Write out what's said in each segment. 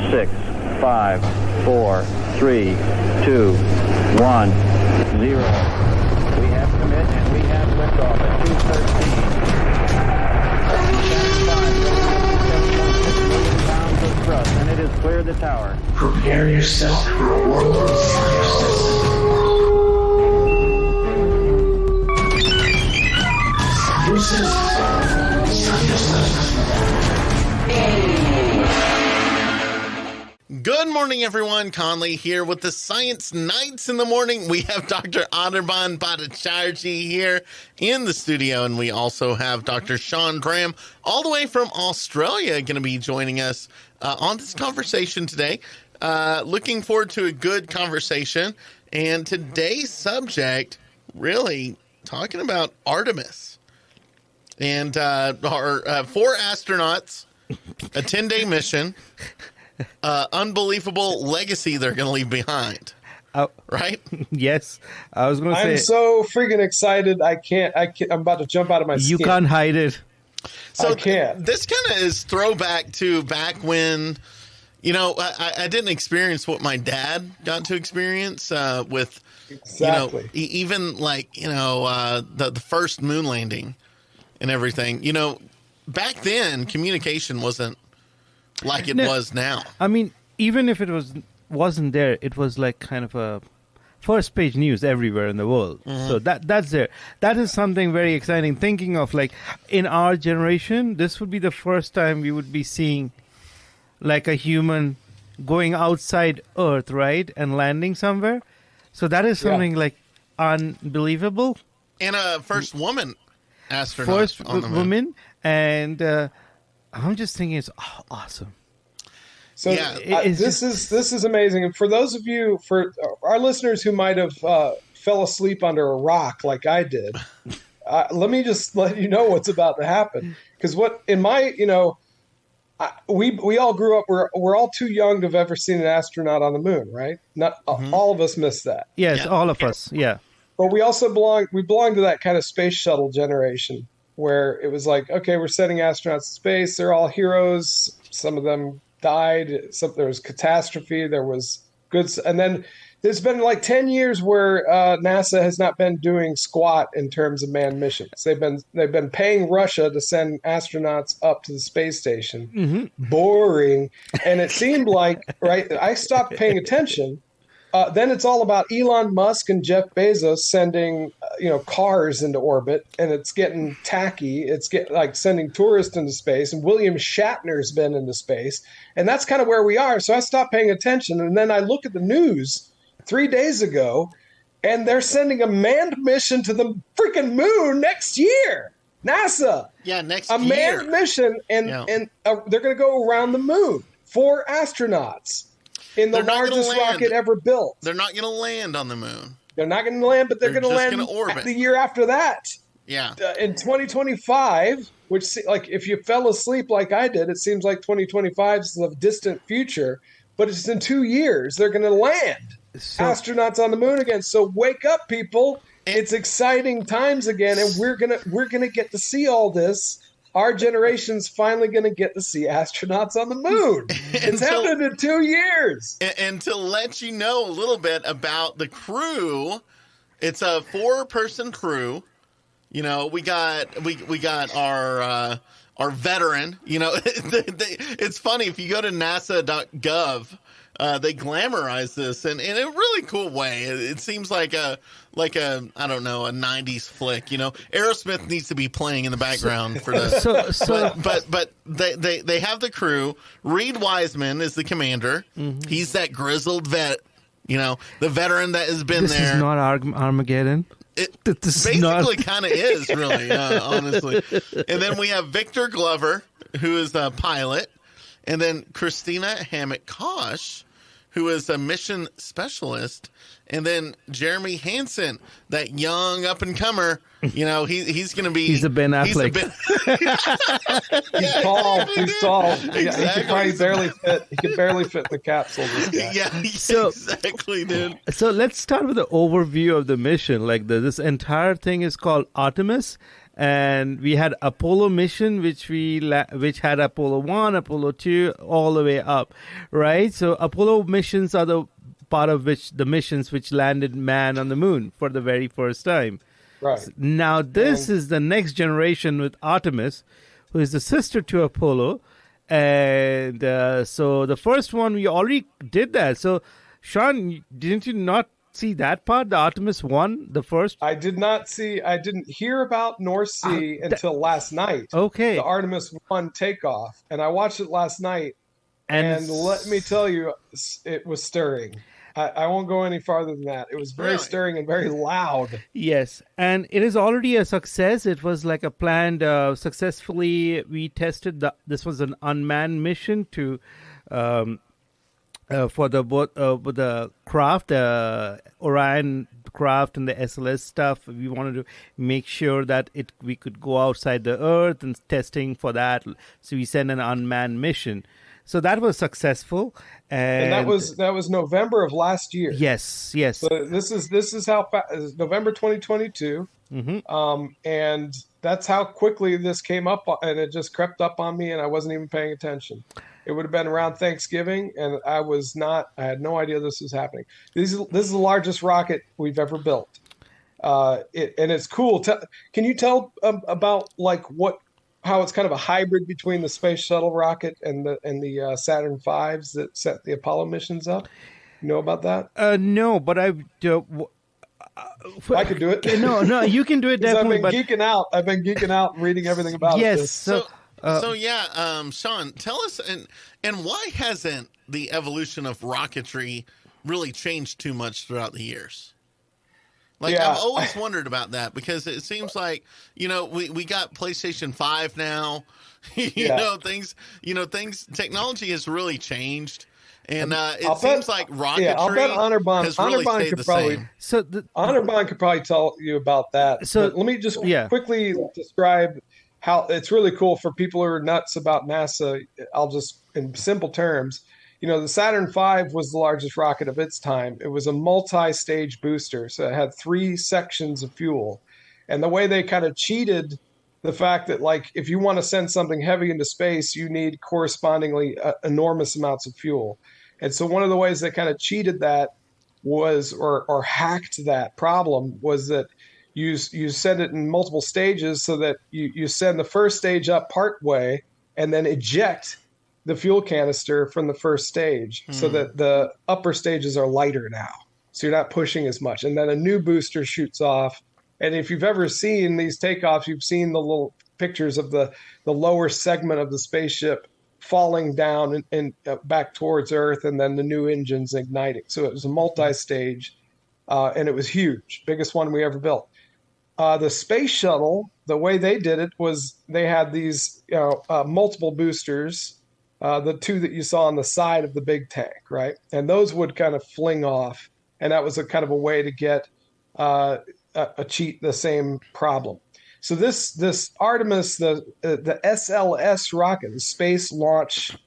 6, 5, 4, 3, 2, 1, 0. We have commit and we have liftoff at 2:13. 7.6 million pounds of thrust, and it has cleared the tower. Prepare yourself for a world of consciousness. This is Good morning, everyone. Conley here with the Science Nights in the morning. We have Dr. Anirban Bhattacharjee here in the studio, and we also have Dr. Sean Graham all the way from Australia going to be joining us on this conversation today. Looking forward to a good conversation. And today's subject, really talking about Artemis and our 4 astronauts, a 10-day mission. Unbelievable legacy they're going to leave behind. Right? Yes. I was going to say. I'm so freaking excited. I can't. I'm about to jump out of my skin. You can't hide it. So I can't. This kind of is throwback to back when, I didn't experience what my dad got to experience with, exactly. Even like, the first moon landing and everything. Back then, communication wasn't like it was now. I mean, even if it wasn't there, it was like kind of a first page news everywhere in the world. Mm-hmm. So that's there. That is something very exciting. Thinking of like in our generation, this would be the first time we would be seeing like a human going outside Earth, right, and landing somewhere. So that is something like unbelievable. And a first woman astronaut on the moon. Woman, and I'm just thinking it's awesome. So this is amazing. And for those of you, for our listeners who might have fell asleep under a rock like I did, let me just let you know what's about to happen. Because we all grew up. We're all too young to have ever seen an astronaut on the moon, right? Not all of us missed that. Yes, all of us. Yeah. But we also belong to that kind of space shuttle generation, where it was like, okay, we're sending astronauts to space. They're all heroes. Some of them died. There was catastrophe. There was good. And then there's been like 10 years where NASA has not been doing squat in terms of manned missions. They've been paying Russia to send astronauts up to the space station. Mm-hmm. Boring. And it seemed like, right, I stopped paying attention. Then it's all about Elon Musk and Jeff Bezos sending, cars into orbit, and it's getting tacky. It's like sending tourists into space, and William Shatner's been into space, and that's kind of where we are. So I stopped paying attention, and then I look at the news 3 days ago, and they're sending a manned mission to the freaking moon next year. NASA, next year, a manned mission, and they're going to go around the moon. 4 astronauts. In the largest rocket ever built. They're not going to land on the moon. They're not going to land, but they're going to land orbit the year after that. Yeah. In 2025, which, like, if you fell asleep like I did, it seems like 2025 is a distant future, but it's in 2 years. They're going to land astronauts on the moon again. So wake up, people. It's exciting times again, and we're gonna get to see all this. Our generation's finally going to get to see astronauts on the moon. It's happened in 2 years. And to let you know a little bit about the crew, it's a 4-person crew. We got our veteran. It's funny if you go to NASA.gov. They glamorize this in a really cool way. It seems like a I don't know, a 90s flick. Aerosmith needs to be playing in the background for this. But they have the crew. Reed Wiseman is the commander. Mm-hmm. He's that grizzled vet. The veteran that has been there. This is not Armageddon. It basically kind of is, really, honestly. And then we have Victor Glover, who is the pilot, and then Christina Hammock-Kosh, who is a mission specialist, and then Jeremy Hansen, that young up-and-comer. He's going to be... He's a Ben Affleck. He's tall. Exactly. Yeah, he can probably barely fit. He can barely fit in the capsule. This guy. Yeah, exactly, dude. So let's start with the overview of the mission. Like this entire thing is called Artemis, and we had Apollo mission, which which had Apollo 1, Apollo 2, all the way up, right? So Apollo missions are the part of which the missions which landed man on the moon for the very first time. Right. Now this is the next generation with Artemis, who is the sister to Apollo, and so the first one we already did that. So Sean, didn't you not see that part, the Artemis 1, the first? I didn't hear about nor see until last night. Okay. The Artemis 1 takeoff. And I watched it last night. And let me tell you, it was stirring. I won't go any farther than that. It was very stirring and very loud. Yes. And it is already a success. It was like a planned, successfully, we tested, this was an unmanned mission to... for the craft, Orion craft and the SLS stuff, we wanted to make sure that we could go outside the Earth and testing for that. So we sent an unmanned mission. So that was successful, and that was November of last year. Yes. So this is how November 2022, and that's how quickly this came up, and it just crept up on me, and I wasn't even paying attention. It would have been around Thanksgiving, and I had no idea this was happening. This is the largest rocket we've ever built. And it's cool. Can you tell about how it's kind of a hybrid between the space shuttle rocket and the Saturn V's that set the Apollo missions up? You know about that? No, but I could do it. No, you can do it definitely. I've been geeking out and reading everything about it. Yes. Sean, tell us, and why hasn't the evolution of rocketry really changed too much throughout the years? I've always wondered about that, because it seems like, we got PlayStation 5 now, technology has really changed. And seems like rocketry I'll bet has really stayed the same. So Anirban could probably tell you about that. So let me just quickly describe how it's really cool for people who are nuts about NASA. I'll just, in simple terms, the Saturn V was the largest rocket of its time. It was a multi-stage booster, so it had 3 sections of fuel. And the way they kind of cheated the fact that, if you want to send something heavy into space, you need correspondingly enormous amounts of fuel. And so one of the ways they kind of cheated that was, or hacked that problem, was that you send it in multiple stages, so that you send the first stage up part way and then eject the fuel canister from the first stage, so that the upper stages are lighter now. So you're not pushing as much. And then a new booster shoots off. And if you've ever seen these takeoffs, you've seen the little pictures of the lower segment of the spaceship falling down and back towards Earth, and then the new engines igniting. So it was a multi-stage, and it was huge, biggest one we ever built. The space shuttle, the way they did it was they had these multiple boosters, the 2 that you saw on the side of the big tank, right? And those would kind of fling off, and that was a kind of a way to get cheat the same problem. So this Artemis, the SLS rocket, the Space Launch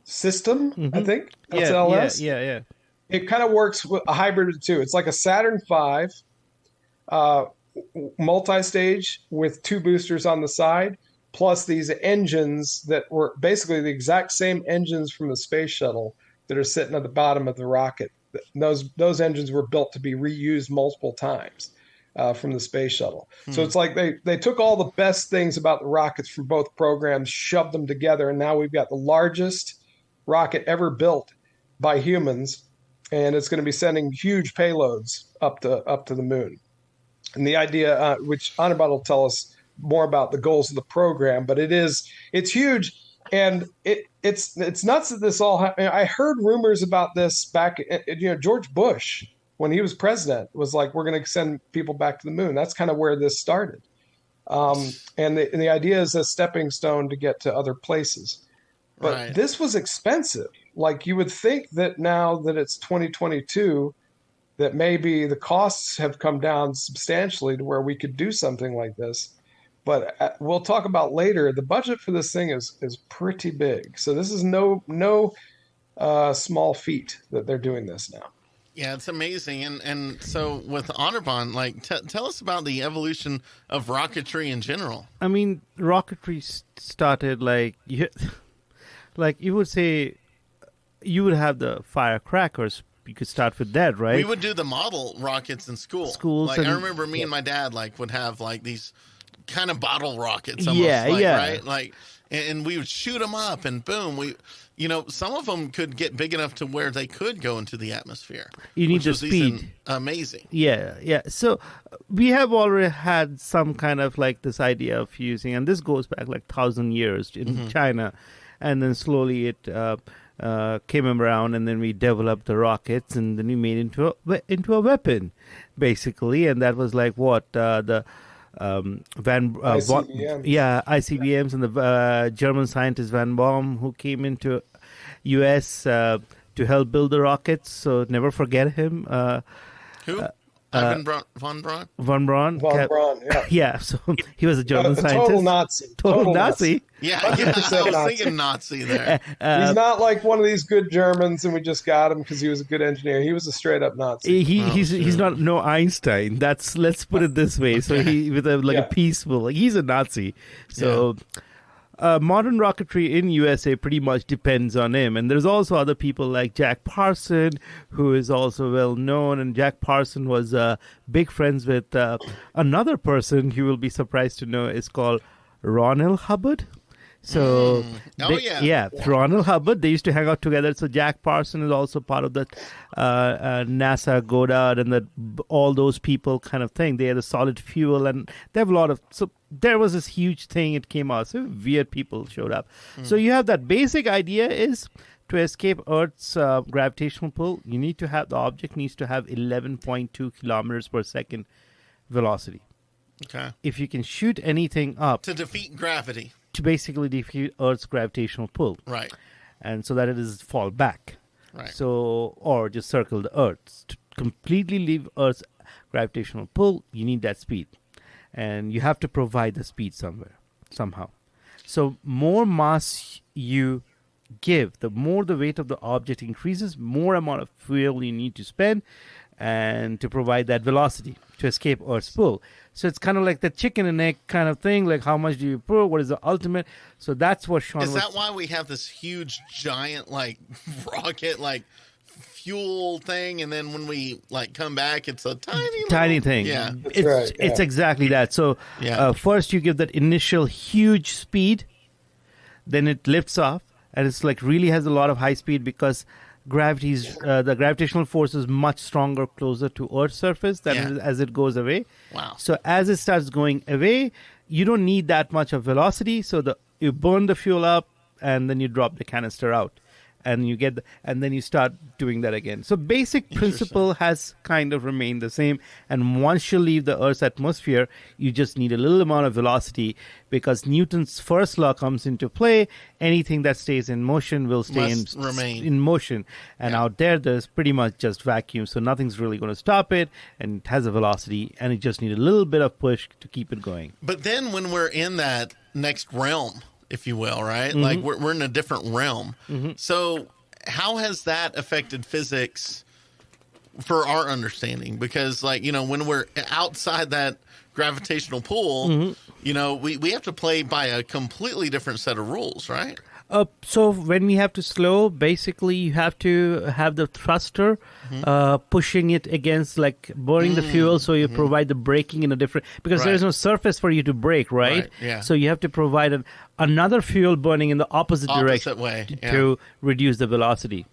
System, I think, SLS. Yeah. It kind of works with a hybrid of the 2. It's like a Saturn V, multi-stage with 2 boosters on the side, plus these engines that were basically the exact same engines from the space shuttle that are sitting at the bottom of the rocket. Those engines were built to be reused multiple times from the space shuttle. So it's like they took all the best things about the rockets from both programs, shoved them together, and now we've got the largest rocket ever built by humans, and it's going to be sending huge payloads up to the moon. And the idea, which Anirban will tell us more about the goals of the program, but it's huge, and it's nuts that this all happened. I heard rumors about this back, George Bush, when he was president, was like, we're going to send people back to the moon. That's kind of where this started. And the idea is a stepping stone to get to other places. But This was expensive. Like, you would think that now that it's 2022, that maybe the costs have come down substantially to where we could do something like this. But we'll talk about later, the budget for this thing is pretty big. So this is no small feat that they're doing this now. Yeah, it's amazing. And so with Anirban, like, tell us about the evolution of rocketry in general. I mean, rocketry started like you would say, you would have the firecrackers. You could start with that, right? We would do the model rockets in school. Schools, like, and, I remember me and my dad like would have like these kind of bottle rockets, almost, Yeah, like, yeah. right? Like, and we would shoot them up, and boom, some of them could get big enough to where they could go into the atmosphere. You need which the was speed. Amazing. Yeah. So we have already had some kind of like this idea of using, and this goes back like 1,000 years in China, and then slowly it came around, and then we developed the rockets, and then we made into a weapon, basically, and that was like what the ICBMs, and the German scientist Van Baum, who came into U.S. To help build the rockets. So never forget him. Who? Ivan von Braun? Von Braun. Von Braun, yeah. Yeah, so he was a German A scientist. total Nazi. Total Nazi. Yeah, I was 100% Nazi. thinking Nazi there. He's not like one of these good Germans, and we just got him because he was a good engineer. He was a straight up Nazi. He's not no Einstein. Let's put it this way. So he with a peaceful, like, he's a Nazi. So modern rocketry in USA pretty much depends on him. And there's also other people like Jack Parson, who is also well known. And Jack Parson was big friends with another person you will be surprised to know is called Ronald Hubbard. So, Ronald Hubbard, they used to hang out together. So Jack Parson is also part of the NASA, Goddard, and all those people kind of thing. They had a solid fuel, and they have a lot of. So there was this huge thing. It came out. So weird people showed up. So you have that basic idea is to escape Earth's gravitational pull. You need to have the object needs to have 11.2 kilometers per second velocity. Okay. If you can shoot anything up To defeat gravity. to basically defeat Earth's gravitational pull. Right. And so that it is fall back. Right. So, or just circle the Earth. To completely leave Earth's gravitational pull, you need that speed. And you have to provide the speed somehow. So more mass you give, the more the weight of the object increases, more amount of fuel you need to spend and to provide that velocity to escape Earth's pull. So it's kind of like the chicken and egg kind of thing, like how much do you pull, what is the ultimate? So that's what Sean Is that why we have this huge, giant, like, rocket, like, fuel thing, and then when we, like, come back, it's a tiny thing. Yeah. It's exactly that. So first you give that initial huge speed, then it lifts off, and it's like really has a lot of high speed because the gravitational force is much stronger closer to Earth's surface than as it goes away. Wow. So as it starts going away, you don't need that much of velocity. So you burn the fuel up, and then you drop the canister out, and and then you start doing that again. So basic principle has kind of remained the same. And once you leave the Earth's atmosphere, you just need a little amount of velocity because Newton's first law comes into play. Anything that stays in motion will stay in motion. And out there's pretty much just vacuum. So nothing's really going to stop it. And it has a velocity, and it just needs a little bit of push to keep it going. But then when we're in that next realm, if you will, right? Like we're in a different realm. So how has that affected physics for our understanding? Because, like, when we're outside that gravitational pull, we have to play by a completely different set of rules, right? So when we have to slow, basically you have to have the thruster pushing it against, like, burning the fuel, so you provide the braking in a different... Because there is no surface for you to brake, right? Yeah. So you have to provide another fuel burning in the opposite direction way to reduce the velocity.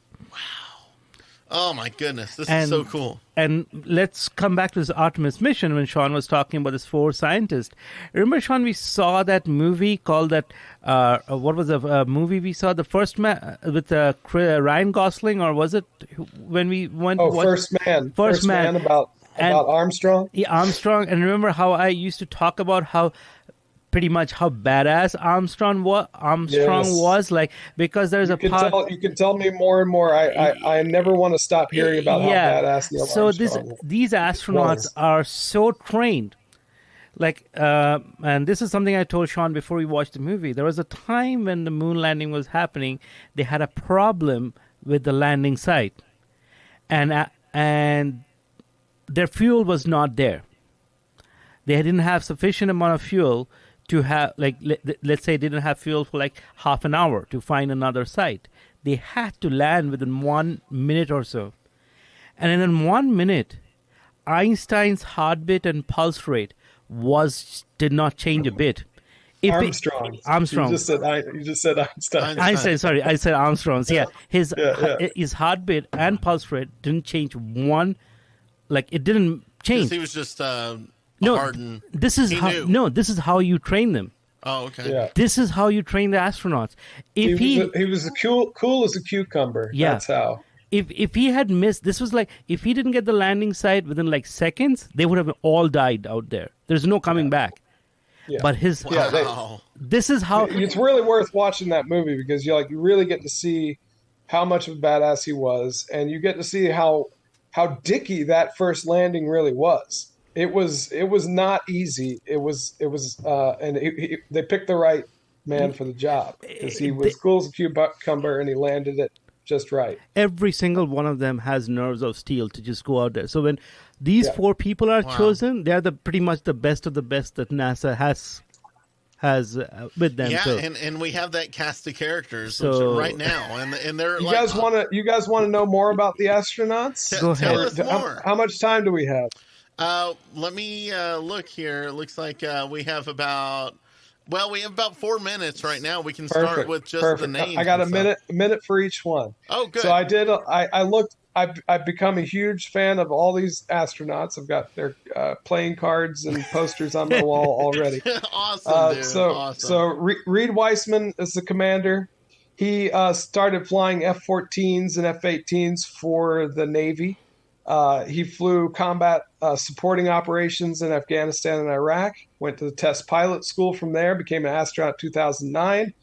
Oh, my goodness. This is so cool. And let's come back to this Artemis mission when Sean was talking about this 4 scientists. Remember, Sean, we saw that movie called what was the movie we saw? The First Man with Ryan Gosling, or was it when we went? First Man about Armstrong? Yeah, Armstrong. And remember how I used to talk about how pretty much how badass Armstrong was, like, because there's you can tell me more and more. I never want to stop hearing about how badass Neil Armstrong was. These astronauts are so trained, like, and this is something I told Sean before we watched the movie. There was a time when the moon landing was happening, they had a problem with the landing site, and and their fuel was not there. They didn't have sufficient amount of fuel to have, like, let's say, they didn't have fuel for like half an hour to find another site. They had to land within 1 minute or so. And in 1 minute, Einstein's heartbeat and pulse rate did not change a bit. Armstrong. Armstrong. You just said Einstein. Einstein, sorry, I said Armstrong's. Yeah, his Yeah. his heartbeat and pulse rate didn't change one. Like, it didn't change. He was just No, hardened. this is he how. knew. No, this is how you train them. Oh, okay. Yeah. This is how you train the astronauts. If He was cool as a cucumber. Yeah. That's how. if he had missed, this was like, if he didn't get the landing site within like seconds, they would have all died out there. There's no coming back. Yeah. But his, Wow. this is how. It's really worth watching that movie because you really get to see how much of a badass he was, and you get to see how dicky that first landing really was. It was not easy. And they picked the right man for the job because he was cool as a cucumber and he landed it just right. Every single one of them has nerves of steel to just go out there. So when these four people are chosen, they're pretty much the best of the best that NASA has with them. Yeah, so, and we have that cast of characters So- right now, and they're You like, guys want to know more about the astronauts? Go tell ahead. us more. How much time do we have? Let me look here. It looks like we have about 4 minutes right now. We can start with just the names. I got a and stuff. minute for each one. Oh, good. So I looked. I've become a huge fan of all these astronauts. I've got their playing cards and posters on my wall already. Awesome, dude. Awesome. So Reed Weissman is the commander. He started flying F-14s and F-18s for the Navy. He flew combat supporting operations in Afghanistan and Iraq. Went to the test pilot school from there. Became an astronaut in 2009.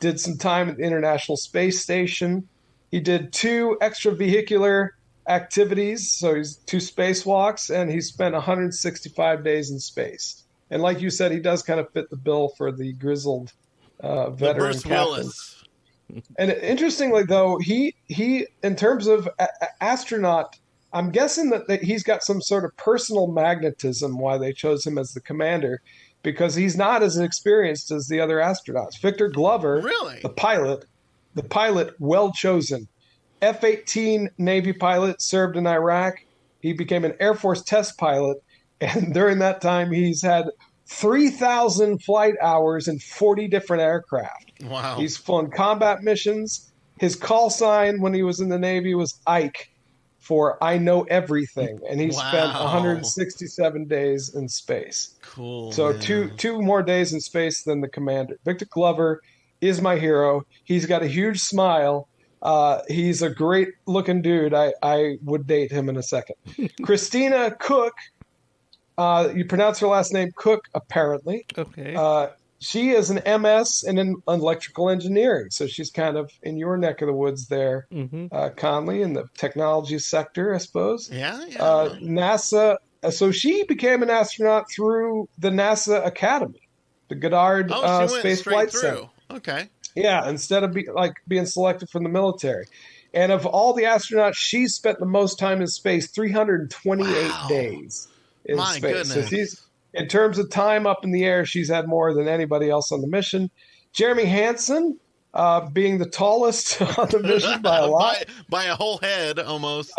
Did some time at the International Space Station. He did 2 extravehicular activities, so he's 2 spacewalks, and he spent 165 days in space. And like you said, he does kind of fit the bill for the grizzled veteran Bruce captain. Willis. And interestingly, though, he in terms of astronaut, I'm guessing that he's got some sort of personal magnetism why they chose him as the commander, because he's not as experienced as the other astronauts. Victor Glover, Really? the pilot, well chosen. F-18 Navy pilot, served in Iraq. He became an Air Force test pilot, and during that time, he's had 3,000 flight hours in 40 different aircraft. Wow. He's flown combat missions. His call sign when he was in the Navy was Ike, for I know everything, and he spent Wow. 167 days in space. Cool. So man. two more days in space than the commander. Victor Glover is my hero. He's got a huge smile. He's a great looking dude. I would date him in a second. Christina Cook, you pronounce her last name Cook, apparently. okay. She is an MS in electrical engineering. So she's kind of in your neck of the woods there, Conley, in the technology sector, I suppose. Yeah. NASA. So she became an astronaut through the NASA Academy, the Goddard She went Space straight Flight through. Center. Okay. Yeah, instead of being selected from the military. And of all the astronauts, she spent the most time in space, 328 Wow. days in My space. So goodness. she's, in terms of time up in the air, she's had more than anybody else on the mission. Jeremy Hansen, being the tallest on the mission by a lot. by a whole head almost.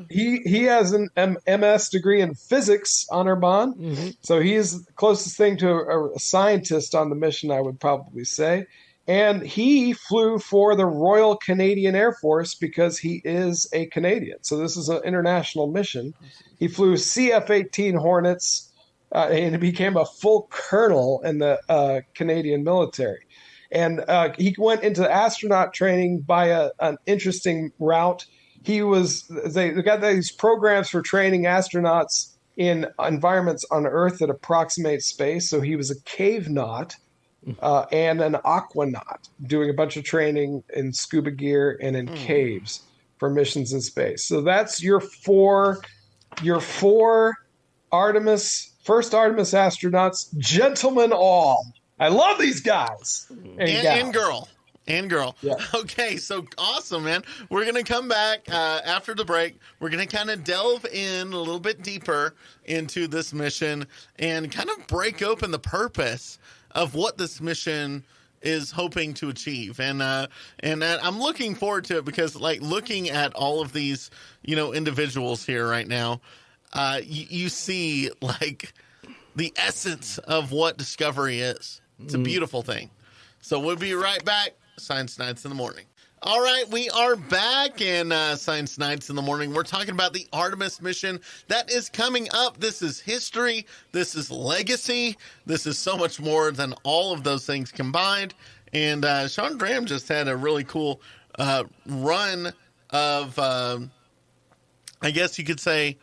He has an MS degree in physics, Anirban. So he is the closest thing to a scientist on the mission, I would probably say. And he flew for the Royal Canadian Air Force because he is a Canadian. So this is an international mission. He flew CF-18 Hornets and he became a full colonel in the Canadian military. And he went into astronaut training by an interesting route. They got these programs for training astronauts in environments on Earth that approximate space. So he was a cave naut and an aquanaut, doing a bunch of training in scuba gear and in caves for missions in space. So that's your four first Artemis astronauts, gentlemen all. I love these guys and girl. And girl. Yeah. Okay, so awesome, man. We're going to come back after the break. We're going to kind of delve in a little bit deeper into this mission and kind of break open the purpose of what this mission is hoping to achieve. And I'm looking forward to it because, like, looking at all of these, individuals here right now, you see, like, the essence of what discovery is. It's a beautiful thing. So we'll be right back. Science Nights in the Morning. All right, we are back in Science Nights in the Morning. We're talking about the Artemis mission that is coming up. This is history. This is legacy. This is so much more than all of those things combined. And Sean Graham just had a really cool run of, I guess you could say,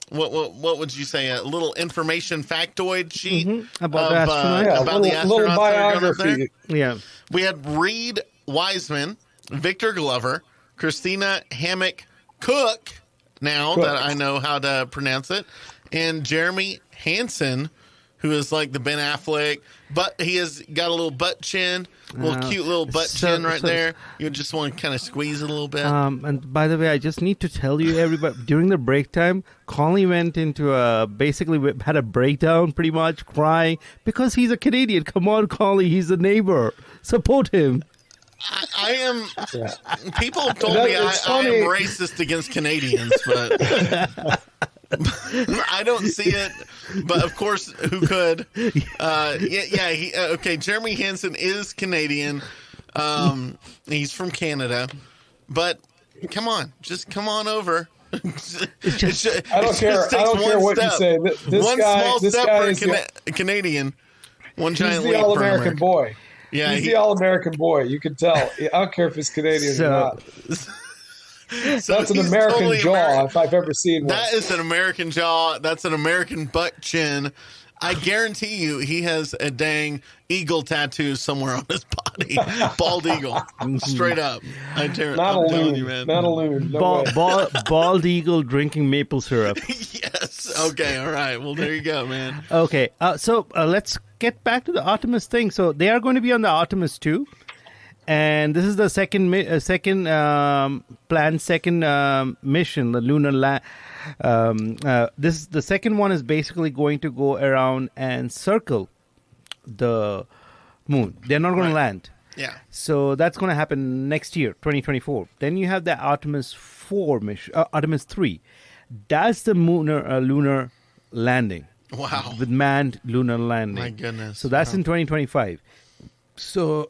what would you say? A little information factoid sheet about the astronauts. About the astronauts little that are going up there. biography. Yeah. We had Reed Wiseman, Victor Glover, Christina Hammock Cook, now Cook. that I know how to pronounce it, and Jeremy Hansen, who is like the Ben Affleck, but he has got a little butt chin, cute little butt chin right there. You just want to kind of squeeze it a little bit. And by the way, I just need to tell you, everybody, during the break time, Conley went into basically had a breakdown, pretty much crying because he's a Canadian. Come on, Conley, he's a neighbor. Support him. I am. Yeah. People have told me I funny. am racist against Canadians, but I don't see it. But of course, who could? Okay. Jeremy Hansen is Canadian. He's from Canada, but come on, just come on over. I don't care. I don't care what you say. This one guy, small this step guy for is a Canadian. One he's giant the leap for all-American America. boy. Yeah, He's the all-American boy. You can tell. I don't care if he's Canadian or not. So That's an he's American totally jaw American. if I've ever seen one. That is an American jaw. That's an American butt chin. I guarantee you he has a dang eagle tattoo somewhere on his body. Bald eagle. Straight up. I'm telling you, man. Not a loon. No way. Bald eagle drinking maple syrup. Yes. Okay. All right. Well, there you go, man. Okay, so let's get back to the Artemis thing. So they are going to be on the Artemis 2. And this is the planned second mission, the lunar the second one is basically going to go around and circle the moon. They're not going to land. Yeah. So that's going to happen next year, 2024. Then you have the Artemis 4 mission, Artemis 3. That's the lunar landing. Wow. With manned lunar landing. My goodness. So that's in 2025. So,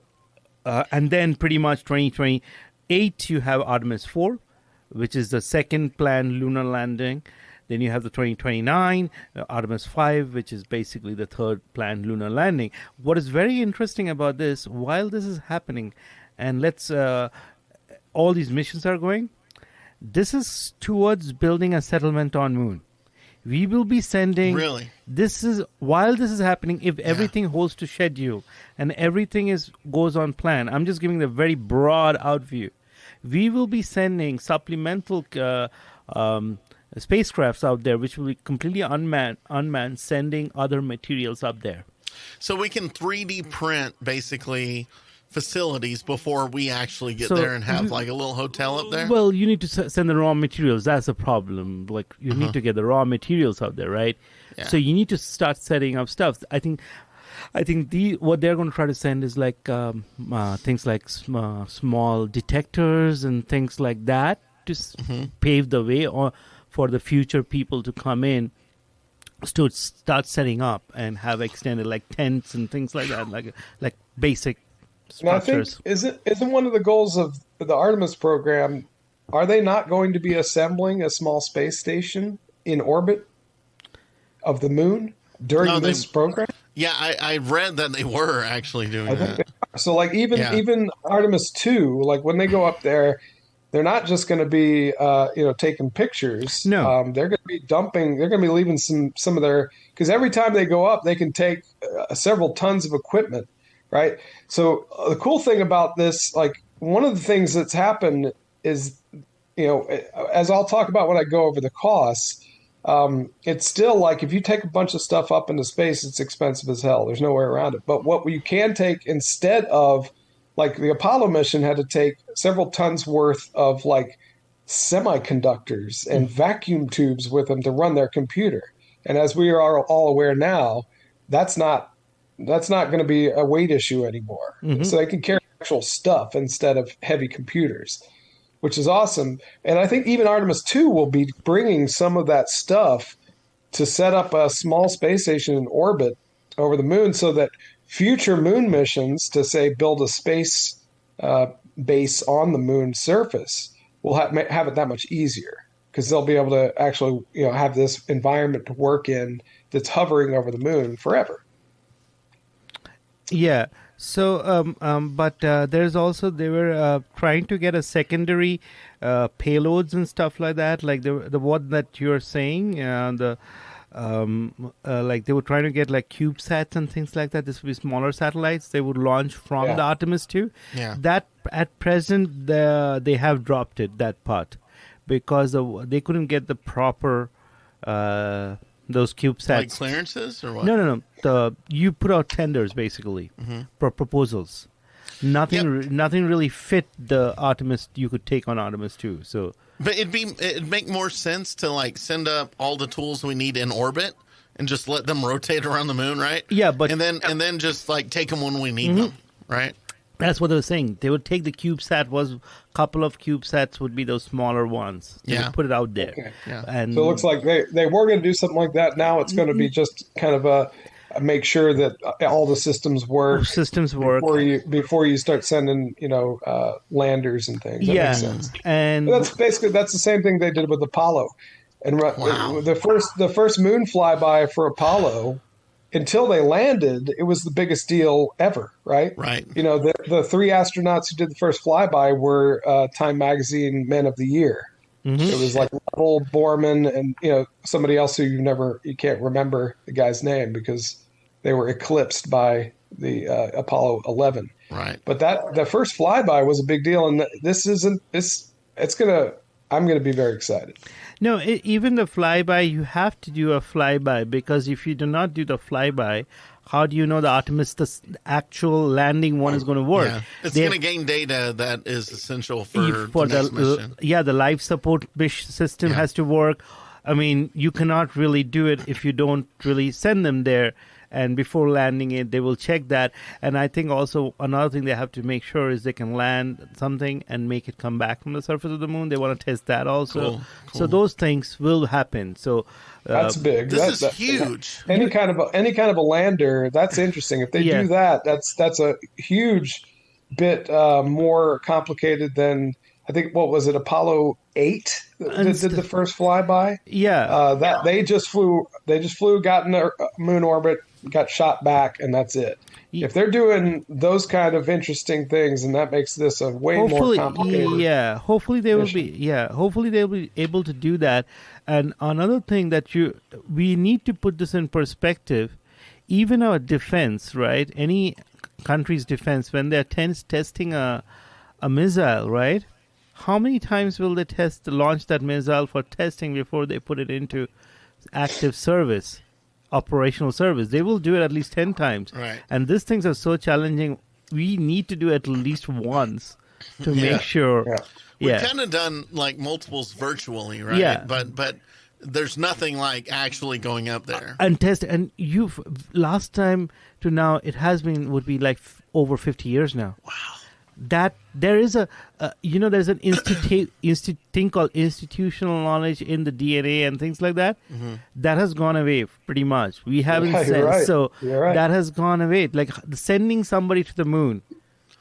and then pretty much 2028, you have Artemis 4, which is the second planned lunar landing. Then you have the 2029 Artemis 5, which is basically the third planned lunar landing. What is very interesting about this, while this is happening, and all these missions are going, this is towards building a settlement on Moon. We will be sending. Really? While this is happening, if everything holds to schedule and everything goes on plan, I'm just giving the very broad outview. We will be sending supplemental spacecrafts out there, which will be completely unmanned, sending other materials up there. So we can 3D print basically facilities before we actually get there and have like a little hotel up there? Well, you need to send the raw materials. That's the problem. Like, you need to get the raw materials out there, right? Yeah. So you need to start setting up stuff. I think what they're going to try to send is like things like small detectors and things like that to pave the way for the future people to come in to start setting up and have extended like tents and things like that, like basic structures. And I think isn't one of the goals of the Artemis program, are they not going to be assembling a small space station in orbit of the moon during this program? Yeah, I read that they were actually doing that. So like even Artemis 2, like when they go up there, they're not just going to be taking pictures. No, they're going to be dumping. They're going to be leaving some of their, because every time they go up, they can take several tons of equipment, right? So the cool thing about this, like one of the things that's happened is, as I'll talk about when I go over the costs, it's still like if you take a bunch of stuff up into space, it's expensive as hell. There's no way around it. But what you can take instead of like the Apollo mission had to take several tons worth of like semiconductors and vacuum tubes with them to run their computer. And as we are all aware now, that's not going to be a weight issue anymore. So they can carry actual stuff instead of heavy computers, which is awesome. And I think even Artemis 2 will be bringing some of that stuff to set up a small space station in orbit over the moon so that future moon missions to, say, build a space base on the moon surface will have it that much easier, because they'll be able to actually, have this environment to work in that's hovering over the moon forever. Yeah. So, but there's also, they were trying to get a secondary payloads and stuff like that, like the one that you're saying, like they were trying to get like CubeSats and things like that. This would be smaller satellites they would launch from the Artemis 2. Yeah. That at present they have dropped it, that part, because they couldn't get the proper those CubeSats. Like clearances or what? No. You put out tenders basically for proposals. Nothing really fit the Artemis. You could take on Artemis 2. So, but it'd make more sense to like send up all the tools we need in orbit and just let them rotate around the moon, right? Yeah, but and then just like take them when we need them, right? That's what they were saying. They would take the CubeSat. Was a couple of CubeSats would be those smaller ones. They would put it out there. Okay. Yeah. And So it looks like they were going to do something like that. Now it's going to be just kind of a make sure that all the systems work. Before you start sending landers and things. That makes sense. And But that's the same thing they did with Apollo. And the first moon flyby for Apollo, until they landed, it was the biggest deal ever, right? Right. The three astronauts who did the first flyby were Time Magazine Men of the Year. It was like Lovell, Borman, and somebody else who you can't remember the guy's name because they were eclipsed by the Apollo 11. Right. But the first flyby was a big deal, and I'm gonna be very excited. no, even the flyby, you have to do a flyby, because if you do not do the flyby, how do you know the Artemis, the actual landing one, is going to work? Yeah. It's going to gain data that is essential for the next mission. Yeah, the life support system has to work. I mean, you cannot really do it if you don't really send them there. And before landing it, they will check that. And I think also another thing they have to make sure is they can land something and make it come back from the surface of the moon. They want to test that also. Cool. So those things will happen. So That's big. This is huge. Any kind of a lander, that's interesting. If they do that, that's a huge bit more complicated than, I think, what was it, Apollo 8 that did the first flyby? Yeah. That they just flew, got in the moon orbit, got shot back, and that's it. If they're doing those kind of interesting things, and that makes this a way more complicated. Yeah, hopefully they will be. Yeah, hopefully they'll be able to do that. And another thing that we need to put this in perspective. Even our defense, right? Any country's defense, when they're testing a missile, right? How many times will they launch that missile for testing before they put it into active service, operational service? They will do it at least 10 times. Right. And these things are so challenging. We need to do it at least once to make sure. Yeah. We've kind of done like multiples virtually, right? Yeah. But there's nothing like actually going up there. And test. And last time to now, would be like over 50 years now. Wow. That there is there's an thing called institutional knowledge in the DNA and things like that. That has gone away pretty much. We haven't you're right. So You're right. that has gone away. Like sending somebody to the moon.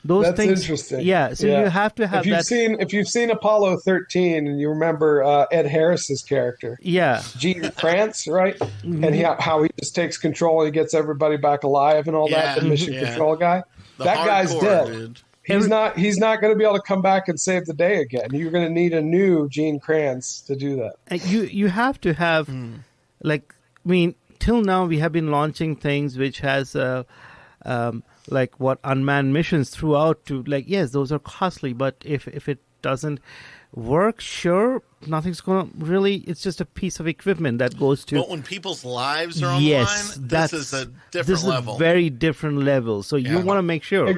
That's interesting. Yeah. So you have to have if you've seen Apollo 13 and you remember Ed Harris's character. Yeah. Gene Kranz, right? And how he just takes control and he gets everybody back alive and all that. The mission control guy. That guy's dead. Dude. He's not going to be able to come back and save the day again. You're going to need a new Gene Kranz to do that. You have to have till now we have been launching things which has unmanned missions throughout to yes, those are costly, but if it doesn't work, sure, nothing's going to really, it's just a piece of equipment that goes to. But when people's lives are on the line, this is a different level. This is a very different level. So you want to make sure.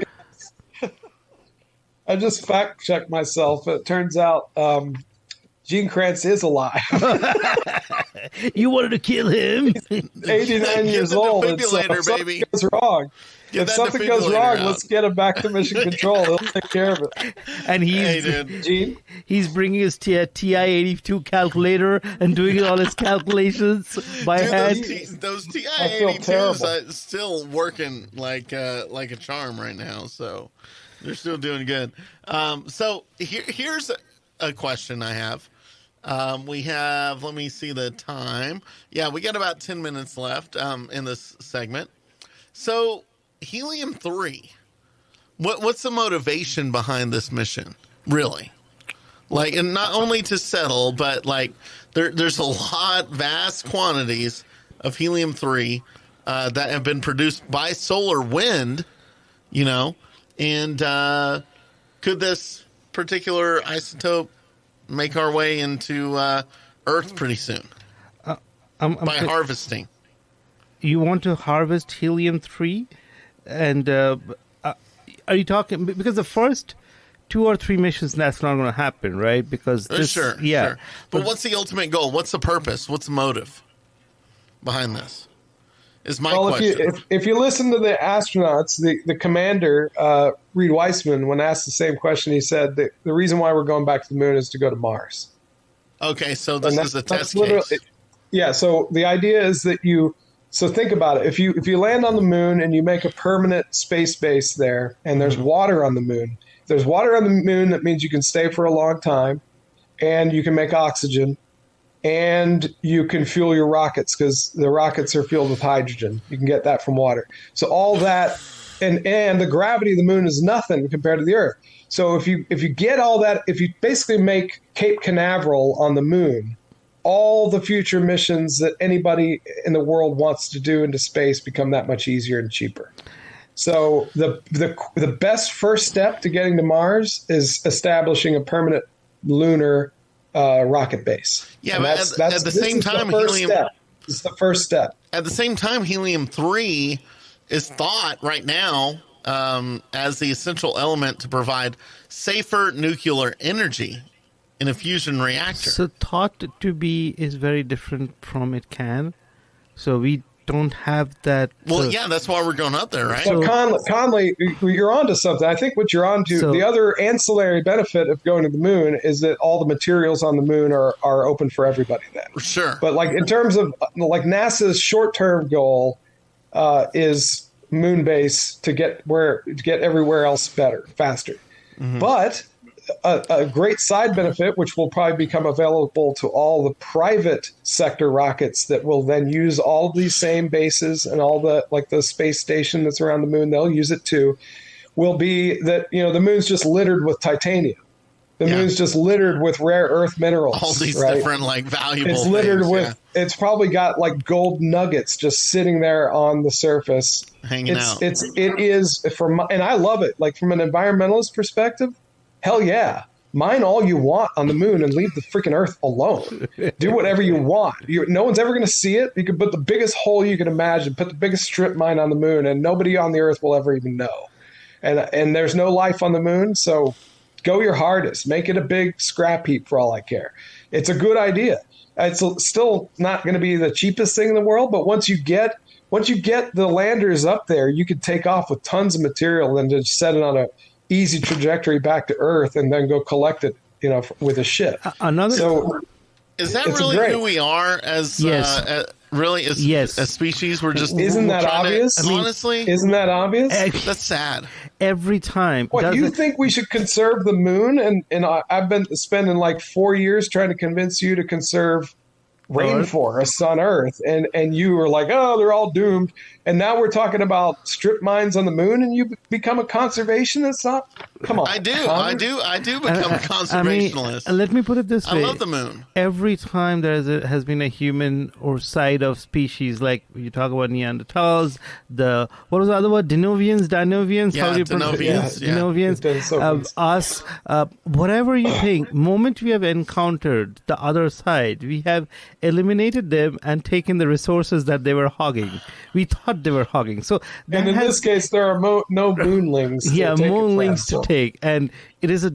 I just fact checked myself. It turns out Gene Kranz is alive. You wanted to kill him? 89 years old. And so defibrillator, if something baby. goes wrong, Get if that something goes defibrillator wrong, out. let's get him back to mission control. He'll take care of it. And Hey, he's dude. Gene, he's bringing his TI-82 calculator and doing all his calculations by Dude, hand. I those feel TI-82s terrible. are still working like a charm right now. So they're still doing good. So here's a question I have. We have, let me see the time. Yeah, we got about 10 minutes left in this segment. So helium-3, what's the motivation behind this mission, really? Like, and not only to settle, but like there's a vast quantities of helium-3 that have been produced by solar wind, and could this particular isotope make our way into Earth pretty soon by harvesting? You want to harvest helium-3? And are you talking, because the first 2 or 3 missions, that's not going to happen, right? Because Sure. But what's the ultimate goal? What's the purpose? What's the motive behind this? Is my question. if you listen to the astronauts, the commander, Reed Weissman, when asked the same question, he said that the reason why we're going back to the moon is to go to Mars. Okay, so this is a test literally- case. Yeah, so the idea is that so think about it. If you land on the moon and you make a permanent space base there, and there's water on the moon, if there's water on the moon, that means you can stay for a long time, and you can make oxygen, and you can fuel your rockets because the rockets are fueled with hydrogen. You can get that from water. So all that, and the gravity of the moon is nothing compared to the Earth. So if you get all that, if you basically make Cape Canaveral on the moon, all the future missions that anybody in the world wants to do into space become that much easier and cheaper. So the best first step to getting to Mars is establishing a permanent lunar rocket base. Yeah, And but at the same time, it's the first step. At the same time, helium-3 is thought right now as the essential element to provide safer nuclear energy in a fusion reactor. So thought to be is very different from it can. So we don't have that. Well, yeah, that's why we're going up there, right? So Conley, you're onto something. I think what you're onto, the other ancillary benefit of going to the moon is that all the materials on the moon are open for everybody then. Sure. But like in terms of like NASA's short-term goal is moon base to get everywhere else better, faster. Mm-hmm. But a great side benefit, which will probably become available to all the private sector rockets that will then use all of these same bases and all the space station that's around the moon, they'll use it too, will be that, the moon's just littered with titanium. The moon's just littered with rare earth minerals. All these different valuable It's littered things, it's probably got gold nuggets just sitting there on the surface. Hanging out. It is, and I love it. Like from an environmentalist perspective, hell yeah. Mine all you want on the moon and leave the freaking Earth alone. Do whatever you want. No one's ever going to see it. You can put the biggest hole you can imagine, put the biggest strip mine on the moon, and nobody on the Earth will ever even know. And there's no life on the moon, so go your hardest. Make it a big scrap heap for all I care. It's a good idea. It's still not going to be the cheapest thing in the world, but once you get the landers up there, you could take off with tons of material and just set it on a easy trajectory back to Earth and then go collect it, with a ship. Is that really great. who we are as a species? We're just isn't that obvious? Honestly, isn't that obvious? That's sad. Every time. What, you think we should conserve the moon? And I've been spending 4 years trying to convince you to conserve rainforests on Earth, and you were like, oh, they're all doomed. And now we're talking about strip mines on the moon, and you become a conservationist? Come on. I do become a conservationist. Let me put it this way. I love the moon. Every time has been a human or side of species, like you talk about Neanderthals, what was the other word? Dinovians? Yeah, How do you pronounce it? Dinovians. So us, whatever you think, moment we have encountered the other side, we have eliminated them and taken the resources that they were hogging. We thought they were hogging. So and in this case, there are no moonlings. Moonlings to take, and it is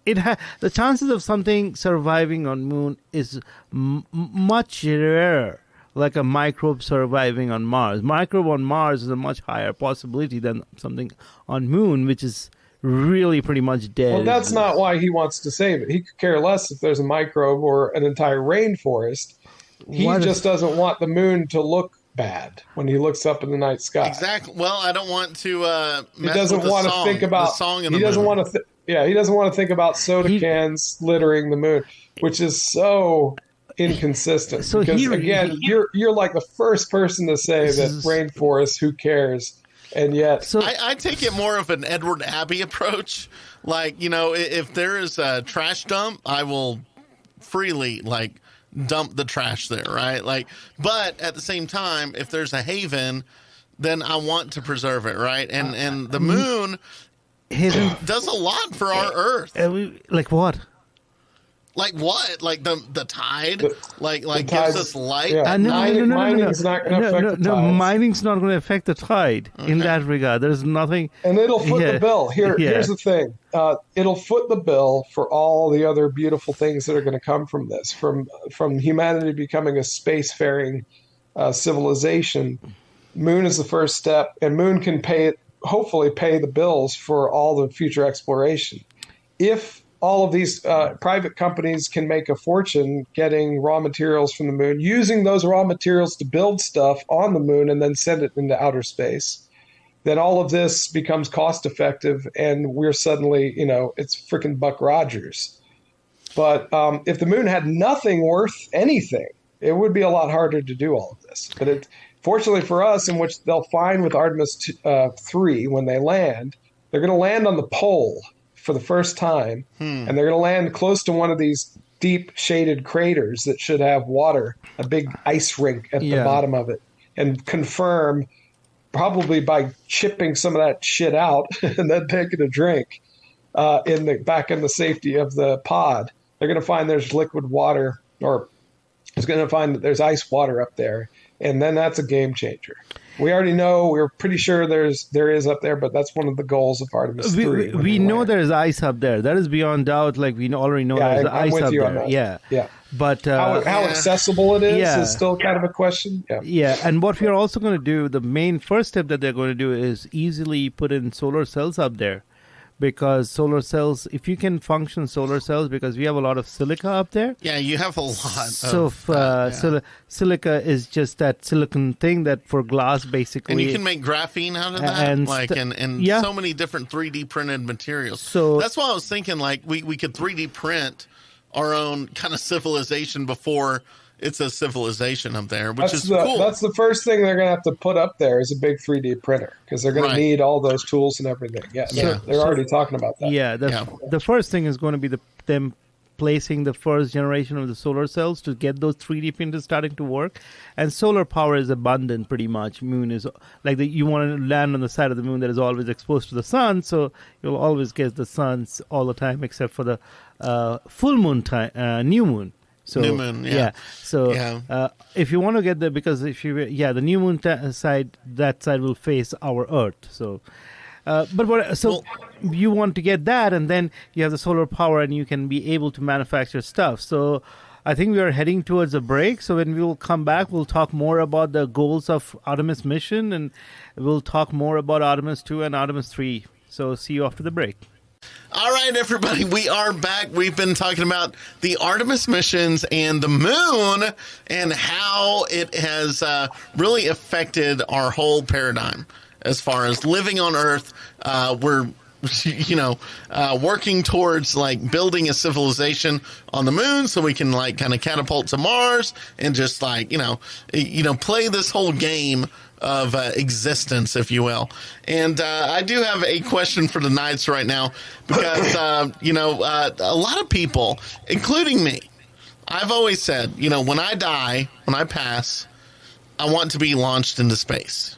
the chances of something surviving on moon is much rarer. Like a microbe surviving on Mars. Microbe on Mars is a much higher possibility than something on moon, which is really pretty much dead. Well, that's not why he wants to save it. He could care less if there's a microbe or an entire rainforest. He just doesn't want the moon to look bad when he looks up in the night sky. Exactly. Well, I don't want to he doesn't want to think about the song in the he doesn't moon. want to he doesn't want to think about soda cans littering the moon, which is so inconsistent. So because again, you're like the first person to say that rainforest, who cares? And yet, so I take it more of an Edward Abbey approach. Like, if there is a trash dump, I will freely dump the trash there, right? But at the same time, if there's a haven, then I want to preserve it, right? And the moon does a lot for our Earth. Like what? Like what? Like the tide? the gives us light? Yeah. Mining's not going to affect the tides. Mining's not going to affect the tide in that regard. There's nothing. And it'll foot the bill. Here's the thing. It'll foot the bill for all the other beautiful things that are going to come from this, from humanity becoming a spacefaring civilization. Moon is the first step, and Moon can hopefully pay the bills for all the future exploration. If all of these private companies can make a fortune getting raw materials from the moon, using those raw materials to build stuff on the moon and then send it into outer space, then all of this becomes cost effective, and we're suddenly, it's freaking Buck Rogers. But if the moon had nothing worth anything, it would be a lot harder to do all of this. But fortunately for us, in which they'll find with Artemis 3 when they land, they're going to land on the pole for the first time, and they're going to land close to one of these deep shaded craters that should have water, a big ice rink at the bottom of it, and confirm, probably by chipping some of that shit out and then taking a drink back in the safety of the pod. They're going to find there's liquid water, or it's going to find that there's ice water up there, and then that's a game changer. We already know, we're pretty sure there is up there, but that's one of the goals of Artemis 3. We know there's ice up there. That is beyond doubt. Like, we already know there's ice up there. Yeah. But how accessible it is still kind of a question. Yeah. And what we're also going to do, the main first step that they're going to do is easily put in solar cells up there. Because solar cells, if you can function solar cells, because we have a lot of silica up there. Yeah, you have a lot. Silica is just that silicon thing that for glass, basically. And you can make graphene out of that, and so many different 3D printed materials. So that's why I was thinking, we could 3D print our own kind of civilization before it's a civilization up there, which is cool. That's the first thing they're going to have to put up there is a big 3D printer, because they're going to need all those tools and everything. They're already talking about that. The first thing is going to be them placing the first generation of the solar cells to get those 3D printers starting to work. And solar power is abundant pretty much. Moon is you want to land on the side of the moon that is always exposed to the sun, so you'll always get the suns all the time except for the full moon time, new moon. So, new moon, if you want to get there, because the new moon side, that side will face our Earth. So, you want to get that, and then you have the solar power, and you can be able to manufacture stuff. So, I think we are heading towards a break. So when we will come back, we'll talk more about the goals of Artemis mission, and we'll talk more about Artemis 2 and Artemis 3. So, see you after the break. All right, everybody, we are back. We've been talking about the Artemis missions and the moon and how it has really affected our whole paradigm as far as living on Earth. We're working towards building a civilization on the moon so we can kind of catapult to Mars and just play this whole game of existence, if you will. And I do have a question for the Knights right now, because a lot of people, including me, I've always said, when I die, when I pass, I want to be launched into space.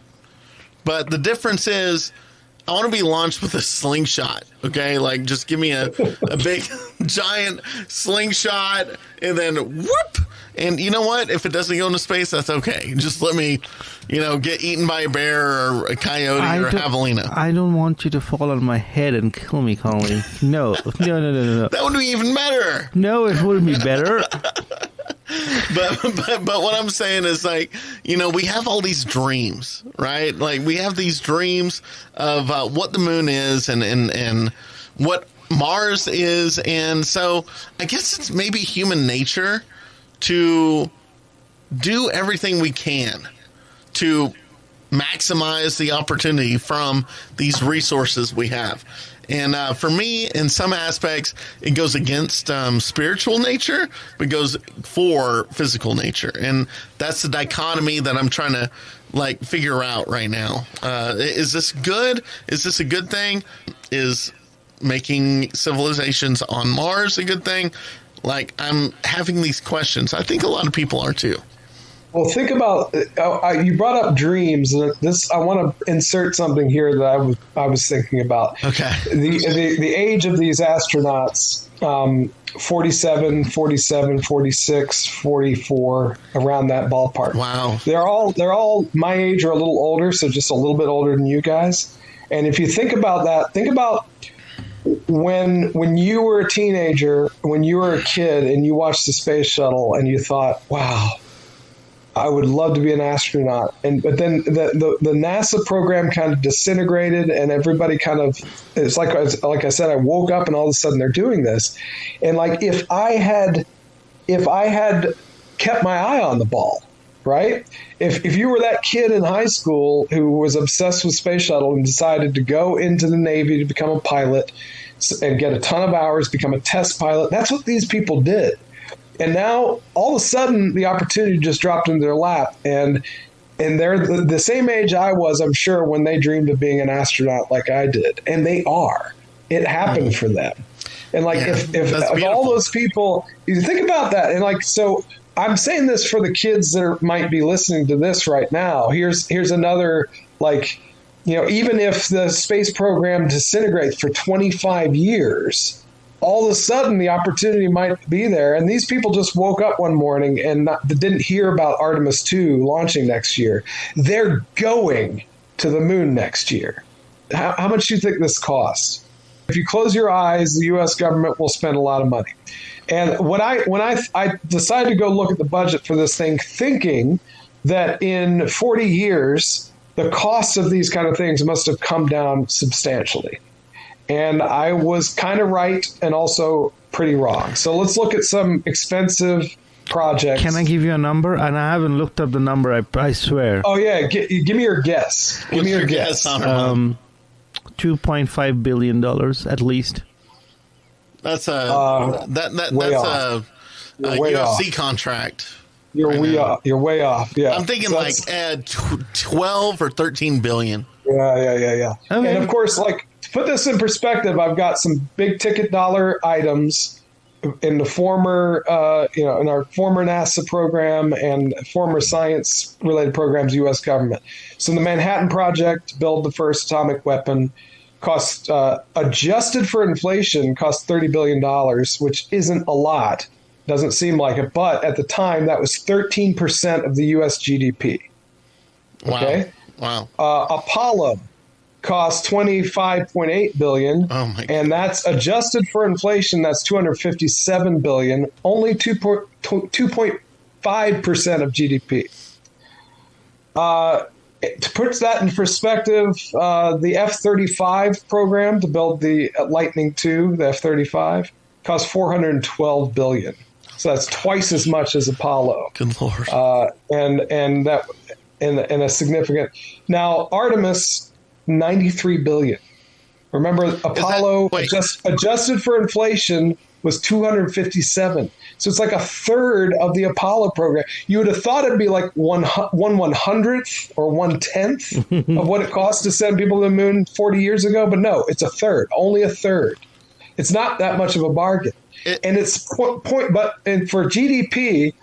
But the difference is, I want to be launched with a slingshot, okay? Just give me a big, giant slingshot, and then whoop, And you know what? If it doesn't go into space, that's okay. Just let me, get eaten by a bear or a coyote or a javelina. I don't want you to fall on my head and kill me, Conley. No. That would be even better. No, it wouldn't be better. But what I'm saying is, like, we have all these dreams, right? Like, we have these dreams of what the moon is and what Mars is. And so I guess it's maybe human nature to do everything we can to maximize the opportunity from these resources we have. And for me, in some aspects, it goes against spiritual nature, but goes for physical nature. And that's the dichotomy that I'm trying to figure out right now. Is this good? Is this a good thing? Is making civilizations on Mars a good thing? I'm having these questions. I think a lot of people are too. Well, think about you brought up dreams. I want to insert something here that I was thinking about. Okay. The age of these astronauts, 47, 46, 44, around that ballpark. Wow. They're all my age or a little older, so just a little bit older than you guys. And if you think about that, think about when you were a teenager, when you were a kid, and you watched the space shuttle, and you thought, "Wow, I would love to be an astronaut." But then the NASA program kind of disintegrated, and everybody it's like I said, I woke up and all of a sudden they're doing this. And if I had kept my eye on the ball, right? If you were that kid in high school who was obsessed with space shuttle and decided to go into the Navy to become a pilot and get a ton of hours, become a test pilot, that's what these people did. And now, all of a sudden, the opportunity just dropped into their lap, and they're the same age I was, I'm sure, when they dreamed of being an astronaut like I did, and they are. It happened for them, and if all those people, you think about that, and so I'm saying this for the kids that might be listening to this right now. Here's another even if the space program disintegrates for 25 years. All of a sudden, the opportunity might be there. And these people just woke up one morning and didn't hear about Artemis 2 launching next year. They're going to the moon next year. How much do you think this costs? If you close your eyes, the U.S. government will spend a lot of money. And when I decided to go look at the budget for this thing, thinking that in 40 years, the costs of these kind of things must have come down substantially. And I was kind of right and also pretty wrong. So let's look at some expensive projects. Can I give you a number? And I haven't looked up the number, I swear. Oh, yeah. Give me your guess. Give me your guess. $2.5 billion at least. That's a UFC contract. You're way off. You're way off. Yeah. I'm thinking 12 or 13 billion. Yeah. Okay. And of course, to put this in perspective, I've got some big ticket dollar items in the former, in our former NASA program and former science related programs, U.S. government. So the Manhattan Project to build the first atomic weapon cost, adjusted for inflation, cost $30 billion, which isn't a lot. Doesn't seem like it, but at the time that was 13% of the U.S. GDP. Okay. Wow. Apollo cost $25.8 billion. Oh my God. And that's adjusted for inflation. That's $257 billion. Only 2.5% of GDP. To put that in perspective, the F-35 program to build the Lightning II, the F-35, cost $412 billion. So that's twice as much as Apollo. Good Lord. And a significant. Now Artemis, $93 billion. Remember, Apollo adjusted for inflation was $257. So it's like a third of the Apollo program. You would have thought it'd be like one 100th or 1/10 of what it cost to send people to the moon 40 years ago. But no, it's a third, only a third. It's not that much of a bargain. And it's for GDP,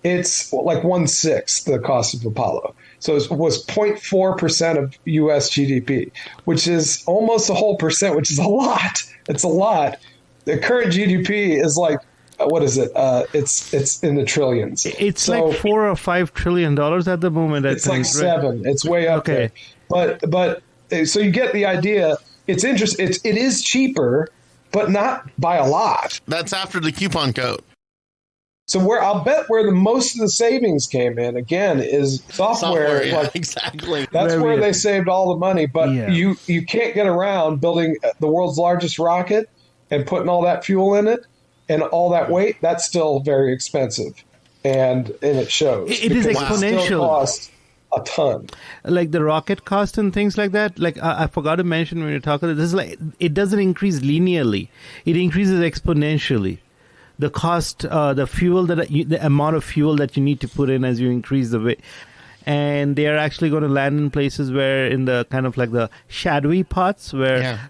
it's like 1/6 the cost of Apollo. So it was 0.4% of U.S. GDP, which is almost a whole percent, which is a lot. It's a lot. The current GDP is like what is it? It's in the trillions. It's So like $4 or $5 trillion at the moment. I it's think, like right? 7. It's way up Okay. there. But so you get the idea. It's interesting. It is cheaper, but not by a lot. That's after the coupon code. So I'll bet where the most of the savings came in again is software. Yeah, Like exactly. that's Very where good. they saved all the money. But Yeah. you can't get around building the world's largest rocket and putting all that fuel in it and all that weight. That's still very expensive, and it shows. It is because exponential. still costs a ton. Like the rocket cost and things like that. Like I forgot to mention when you're talking, this is like, it doesn't increase linearly. It increases exponentially. The cost, the fuel the amount of fuel that you need to put in as you increase the weight. And they are actually going to land in places where in the kind of like the shadowy parts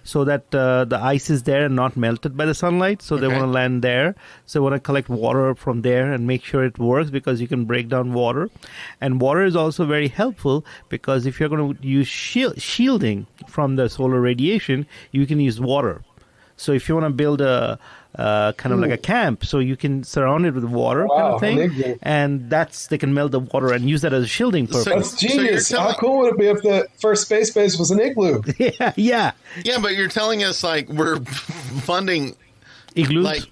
so that the ice is there and not melted by the sunlight. So they Okay. want to land there. So they want to collect water from there and make sure it works because you can break down water. And water is also very helpful because if you're going to use shielding from the solar radiation, you can use water. So if you want to build a kind of like a camp, so you can surround it with water kind Wow, of thing, an igloo. and they can melt the water and use that as a shielding purpose. That's you're genius. telling- How cool would it be if the first space base was an igloo? yeah, yeah. Yeah, but you're telling us like we're funding Igloos. like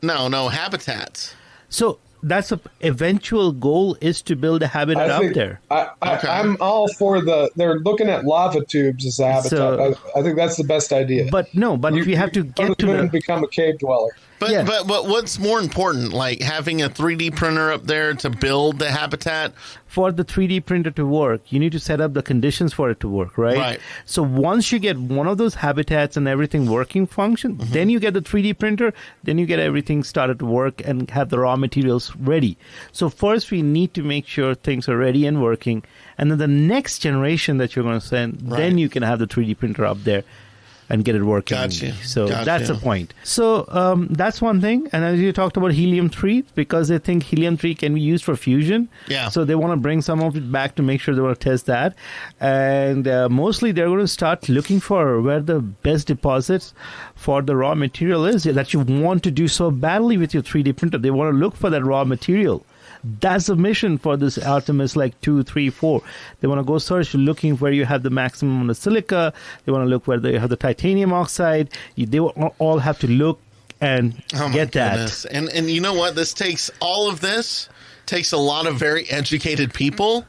no habitats. So that's a eventual goal is to build a habitat out there. Okay. I'm all for they're looking at lava tubes as a habitat. So- I think that's the best idea. But if you have to go get the moon to and become a cave dweller. But, Yeah. but what's more important, like having a 3D printer up there to build the habitat? for the 3D printer to work, you need to set up the conditions for it to work, right? Right. So once you get one of those habitats and everything working function, then you get the 3D printer, then you get everything started to work and have the raw materials ready. So first we need to make sure things are ready and working. And then the next generation that you're going to send, then you can have the 3D printer up there and get it working. Gotcha. So Gotcha. that's the point. So that's one thing. And as you talked about helium-3, because they think helium-3 can be used for fusion. Yeah. So they want to bring some of it back to make sure they want to test that. And mostly they're going to start looking for where the best deposits for the raw material is that you want to do so badly with your 3D printer. They want to look for that raw material. That's the mission for this Artemis, like 2, 3, 4. They want to go search looking where you have the maximum amount of silica. They want to look where they have the titanium oxide. They will all have to look and get that. And you know what? All of this takes a lot of very educated people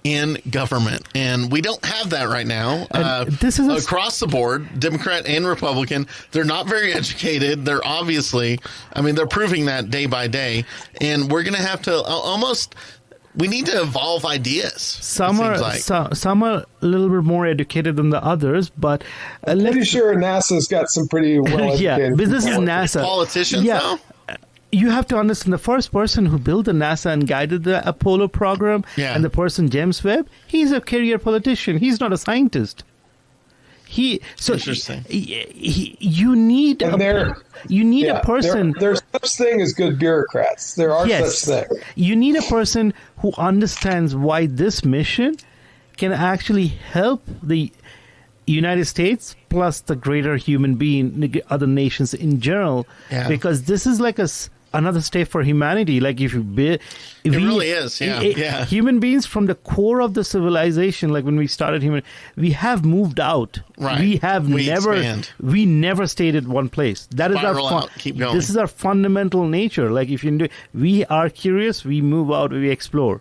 in government, and we don't have that right now. This is across the board, Democrat and Republican. They're not very educated. They're obviously, they're proving that day by day, and we're going to have to we need to evolve ideas. Some are a little bit more educated than the others, but I'm pretty sure NASA's got some pretty well yeah, educated. but this is NASA. Politicians, though? You have to understand the first person who built the NASA and guided the Apollo program, and the person James Webb, he's a career politician. He's not a scientist. Interesting. You need a person. There's such thing as good bureaucrats. There are such things. You need a person who understands why this mission can actually help the United States plus the greater human being, the other nations in general, because this is like another step for humanity. Like if it really is, human beings from the core of the civilization, like when we started we have moved out. Right. We never stayed at one place. That is Keep going. This is our fundamental nature. Like if you we are curious, we move out, we explore.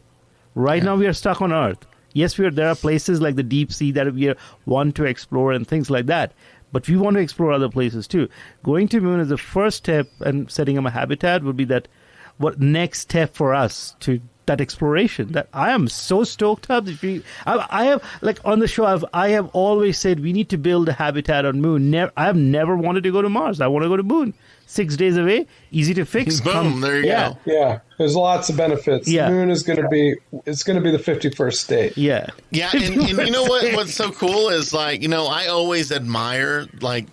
Right now we are stuck on Earth. Yes, there are places like the deep sea that we want to explore and things like that. But we want to explore other places too. Going to moon is the first step, and setting up a habitat would be what next step for us to that exploration. That I am so stoked up. I have, like on the show, I have always said we need to build a habitat on moon. I have never wanted to go to Mars. I want to go to moon. 6 days away, easy to fix. Boom, there you go. Yeah, there's lots of benefits. Yeah. The moon is going to be the 51st state. Yeah, and you know what's so cool is I always admire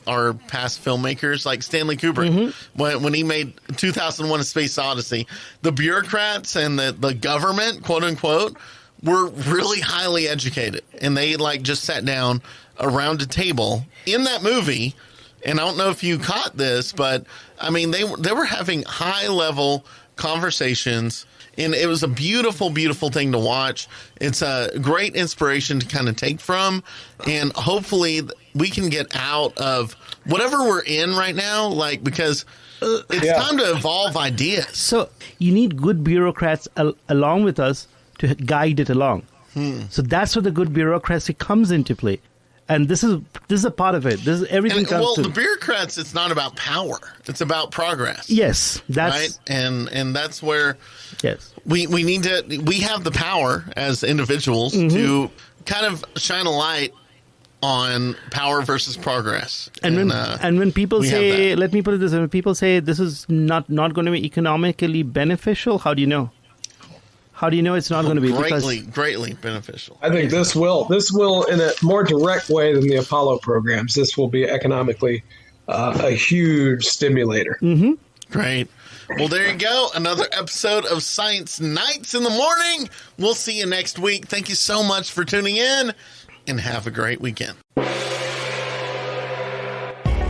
our past filmmakers like Stanley Kubrick when he made 2001: A Space Odyssey. The bureaucrats and the government, quote unquote, were really highly educated, and they just sat down around a table in that movie And I don't know if you caught this, but I mean, they were having high level conversations, and it was a beautiful, beautiful thing to watch. It's a great inspiration to kind of take from, and hopefully we can get out of whatever we're in right now, like, because it's time to evolve ideas. So you need good bureaucrats along with us to guide it along. So that's where the good bureaucracy comes into play. And this is a part of it. This is everything comes well, to the bureaucrats, it's not about power. It's about progress. Yes, that's right. And that's where yes. we have the power as individuals to kind of shine a light on power versus progress. And when people say, let me put it this way, when people say this is not going to be economically beneficial, how do you know? How do you know it's not going to be? Greatly beneficial. I think this will in a more direct way than the Apollo programs. This will be economically a huge stimulator. Mm-hmm. Great. Well, there you go. Another episode of Science Nights in the Morning. We'll see you next week. Thank you so much for tuning in, and have a great weekend.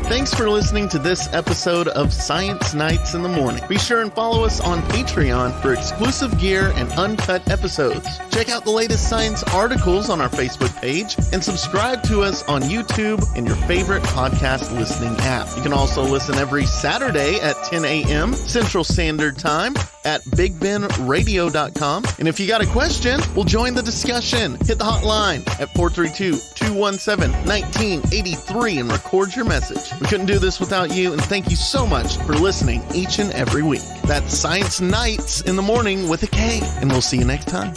Thanks for listening to this episode of Science Nights in the Morning. Be sure and follow us on Patreon for exclusive gear and uncut episodes. Check out the latest science articles on our Facebook page and subscribe to us on YouTube and your favorite podcast listening app. You can also listen every Saturday at 10 a.m. Central Standard Time at BigBenRadio.com. And if you got a question, we'll join the discussion. Hit the hotline at 432-217-1983 and record your message. We couldn't do this without you, and thank you so much for listening each and every week. That's Science Nights in the Morning with a K, and we'll see you next time.